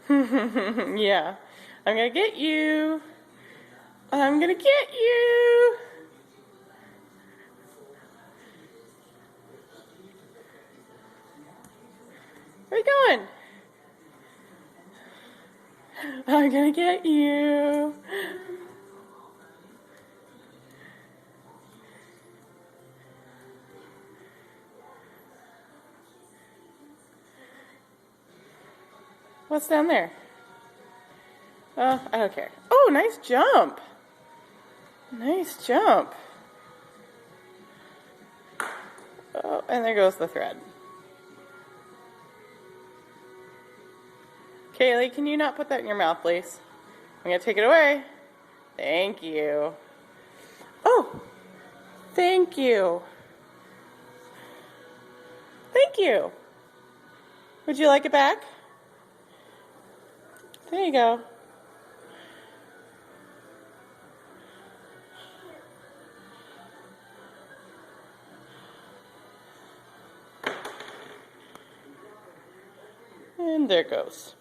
Yeah. I'm gonna get you. I'm gonna get you. Where you going? I'm gonna get you. What's down there? Oh, I don't care. Oh, nice jump. Nice jump. Oh, and there goes the thread. Kaylee, can you not put that in your mouth, please? I'm gonna take it away. Thank you. Oh, thank you. Thank you. Would you like it back? There you go. And there it goes.